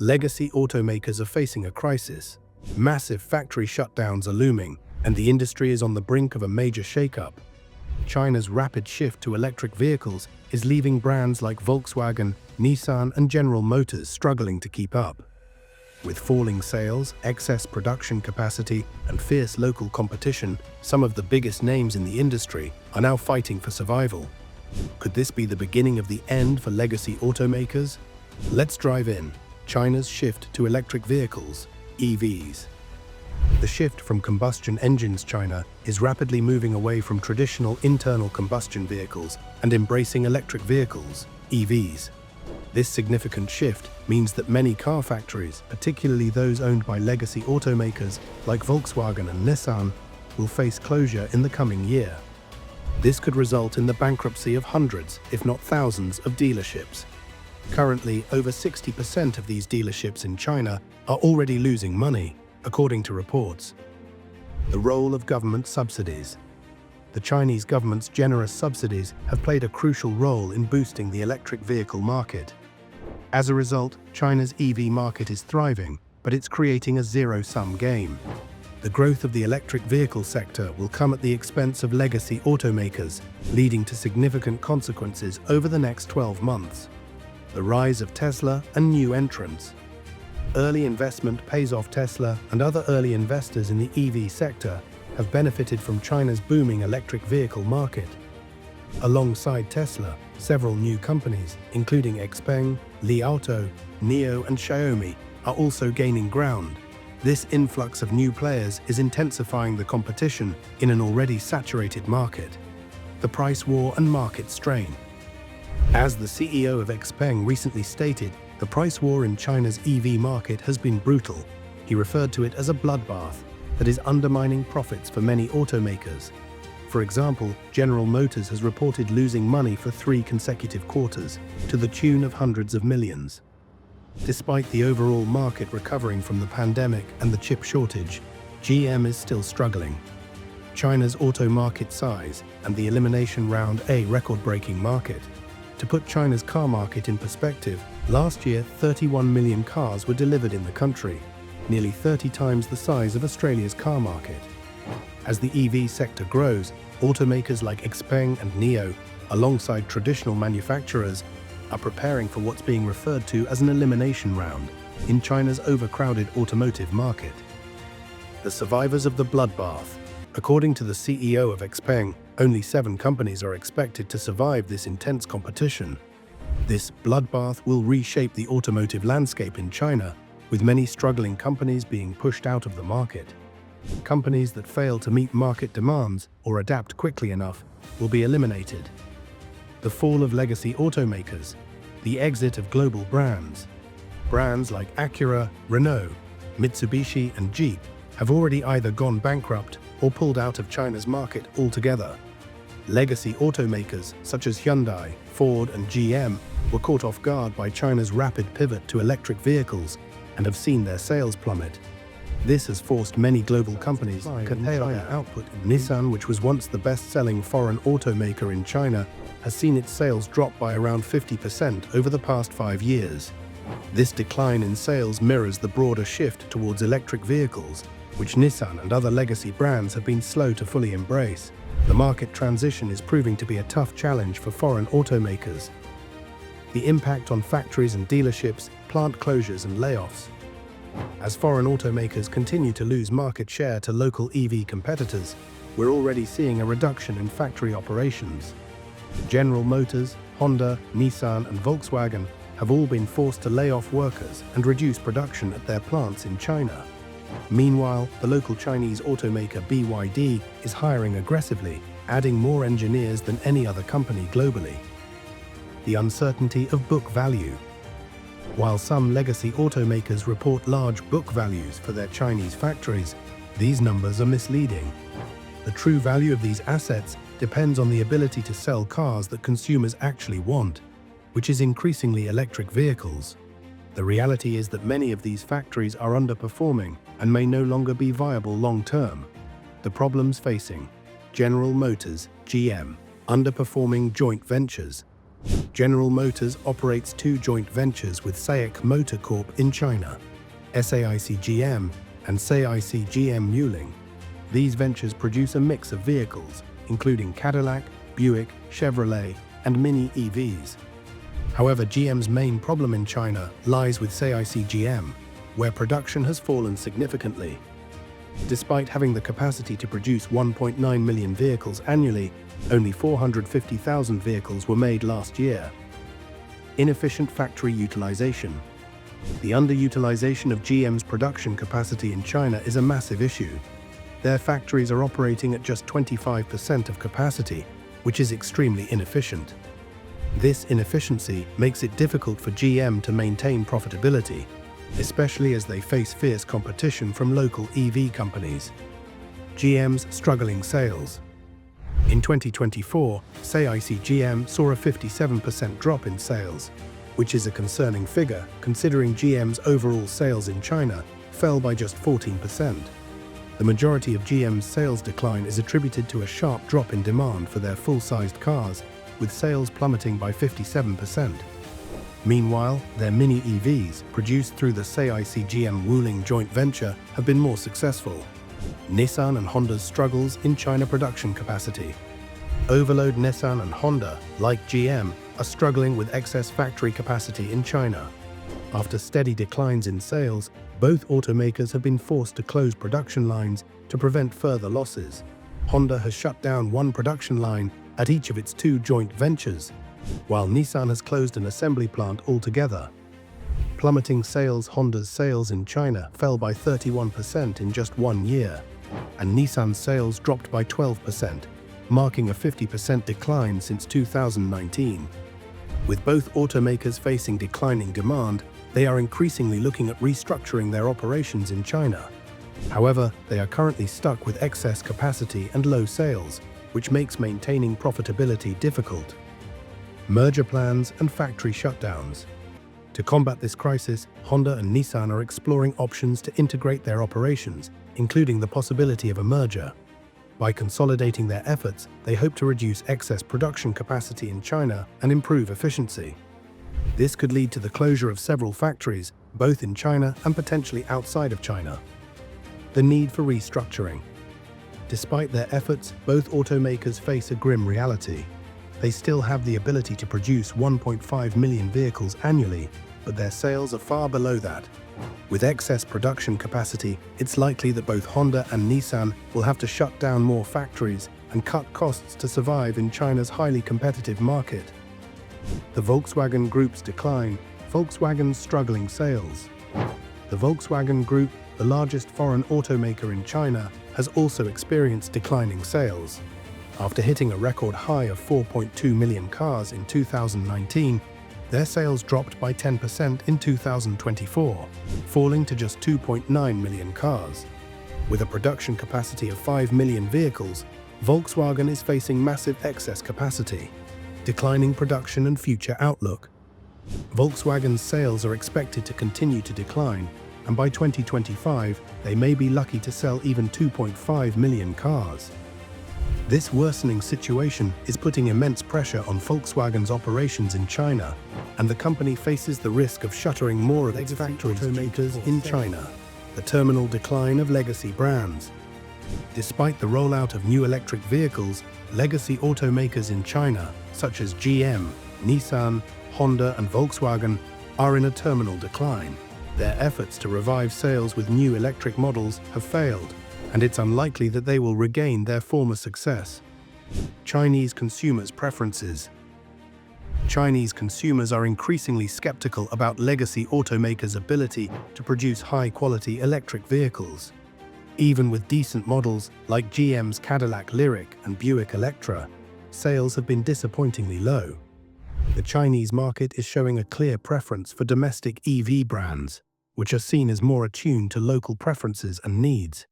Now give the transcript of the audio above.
Legacy automakers are facing a crisis. Massive factory shutdowns are looming, and the industry is on the brink of a major shakeup. China's rapid shift to electric vehicles is leaving brands like Volkswagen, Nissan, and General Motors struggling to keep up. With falling sales, excess production capacity, and fierce local competition, some of the biggest names in the industry are now fighting for survival. Could this be the beginning of the end for legacy automakers? Let's dive in. China's shift to electric vehicles, EVs. The shift from combustion engines China is rapidly moving away from traditional internal combustion vehicles and embracing electric vehicles, EVs. This significant shift means that many car factories, particularly those owned by legacy automakers like Volkswagen and Nissan, will face closure in the coming year. This could result in the bankruptcy of hundreds, if not thousands, of dealerships. Currently, over 60% of these dealerships in China are already losing money, according to reports. The role of government subsidies. The Chinese government's generous subsidies have played a crucial role in boosting the electric vehicle market. As a result, China's EV market is thriving, but it's creating a zero-sum game. The growth of the electric vehicle sector will come at the expense of legacy automakers, leading to significant consequences over the next 12 months. The rise of Tesla and new entrants. Early investment pays off. Tesla and other early investors in the EV sector have benefited from China's booming electric vehicle market. Alongside Tesla, several new companies, including XPeng, Li Auto, NIO, and Xiaomi, are also gaining ground. This influx of new players is intensifying the competition in an already saturated market. The price war and market strain. As the CEO of XPeng recently stated, the price war in China's EV market has been brutal. He referred to it as a bloodbath that is undermining profits for many automakers. For example, General Motors has reported losing money for 3 consecutive quarters, to the tune of hundreds of millions. Despite the overall market recovering from the pandemic and the chip shortage, GM is still struggling. China's auto market size and the elimination round a record-breaking market. To put China's car market in perspective, last year 31 million cars were delivered in the country, nearly 30 times the size of Australia's car market. As the EV sector grows, automakers like XPeng and NIO, alongside traditional manufacturers, are preparing for what's being referred to as an elimination round in China's overcrowded automotive market. The survivors of the bloodbath. According to the CEO of XPeng, only 7 companies are expected to survive this intense competition. This bloodbath will reshape the automotive landscape in China, with many struggling companies being pushed out of the market. Companies that fail to meet market demands or adapt quickly enough will be eliminated. The fall of legacy automakers. The exit of global brands. Brands like Acura, Renault, Mitsubishi, and Jeep have already either gone bankrupt or pulled out of China's market altogether. Legacy automakers such as Hyundai, Ford, and GM were caught off guard by China's rapid pivot to electric vehicles and have seen their sales plummet. This has forced many global companies to curtail their output. Nissan, which was once the best-selling foreign automaker in China, has seen its sales drop by around 50% over the past 5 years. This decline in sales mirrors the broader shift towards electric vehicles, which Nissan and other legacy brands have been slow to fully embrace. The market transition is proving to be a tough challenge for foreign automakers. The impact on factories and dealerships, plant closures and layoffs. As foreign automakers continue to lose market share to local EV competitors, we're already seeing a reduction in factory operations. General Motors, Honda, Nissan, and Volkswagen have all been forced to lay off workers and reduce production at their plants in China. Meanwhile, the local Chinese automaker BYD is hiring aggressively, adding more engineers than any other company globally. The uncertainty of book value. While some legacy automakers report large book values for their Chinese factories, these numbers are misleading. The true value of these assets depends on the ability to sell cars that consumers actually want, which is increasingly electric vehicles. The reality is that many of these factories are underperforming and may no longer be viable long-term. The problems facing General Motors, GM, underperforming joint ventures. General Motors operates two joint ventures with SAIC Motor Corp in China, SAIC GM and SAIC GM Wuling. These ventures produce a mix of vehicles, including Cadillac, Buick, Chevrolet, and Mini EVs. However, GM's main problem in China lies with SAIC GM, where production has fallen significantly. Despite having the capacity to produce 1.9 million vehicles annually, only 450,000 vehicles were made last year. Inefficient factory utilization. The underutilization of GM's production capacity in China is a massive issue. Their factories are operating at just 25% of capacity, which is extremely inefficient. This inefficiency makes it difficult for GM to maintain profitability, especially as they face fierce competition from local EV companies. GM's struggling sales. In 2024, SAIC GM saw a 57% drop in sales, which is a concerning figure considering GM's overall sales in China fell by just 14%. The majority of GM's sales decline is attributed to a sharp drop in demand for their full-sized cars, with sales plummeting by 57%. Meanwhile, their Mini EVs, produced through the SAIC GM Wuling joint venture, have been more successful. Nissan and Honda's struggles in China production capacity. Overload. Nissan and Honda, like GM, are struggling with excess factory capacity in China. After steady declines in sales, both automakers have been forced to close production lines to prevent further losses. Honda has shut down one production line at each of its two joint ventures, while Nissan has closed an assembly plant altogether. Plummeting sales. Honda's sales in China fell by 31% in just 1 year, and Nissan's sales dropped by 12%, marking a 50% decline since 2019. With both automakers facing declining demand, they are increasingly looking at restructuring their operations in China. However, they are currently stuck with excess capacity and low sales, which makes maintaining profitability difficult. Merger plans and factory shutdowns. To combat this crisis, Honda and Nissan are exploring options to integrate their operations, including the possibility of a merger. By consolidating their efforts, they hope to reduce excess production capacity in China and improve efficiency. This could lead to the closure of several factories, both in China and potentially outside of China. The need for restructuring. Despite their efforts, both automakers face a grim reality. They still have the ability to produce 1.5 million vehicles annually, but their sales are far below that. With excess production capacity, it's likely that both Honda and Nissan will have to shut down more factories and cut costs to survive in China's highly competitive market. The Volkswagen Group's decline. Volkswagen's struggling sales. The Volkswagen Group, the largest foreign automaker in China, has also experienced declining sales. After hitting a record high of 4.2 million cars in 2019, their sales dropped by 10% in 2024, falling to just 2.9 million cars. With a production capacity of 5 million vehicles, Volkswagen is facing massive excess capacity, declining production and future outlook. Volkswagen's sales are expected to continue to decline, and by 2025, they may be lucky to sell even 2.5 million cars. This worsening situation is putting immense pressure on Volkswagen's operations in China, and the company faces the risk of shuttering more of its factories automakers in China. The terminal decline of legacy brands. Despite the rollout of new electric vehicles, legacy automakers in China, such as GM, Nissan, Honda, and Volkswagen, are in a terminal decline. Their efforts to revive sales with new electric models have failed, and it's unlikely that they will regain their former success. Chinese consumers' preferences. Chinese consumers are increasingly skeptical about legacy automakers' ability to produce high-quality electric vehicles. Even with decent models like GM's Cadillac Lyriq and Buick Electra, sales have been disappointingly low. The Chinese market is showing a clear preference for domestic EV brands, which are seen as more attuned to local preferences and needs.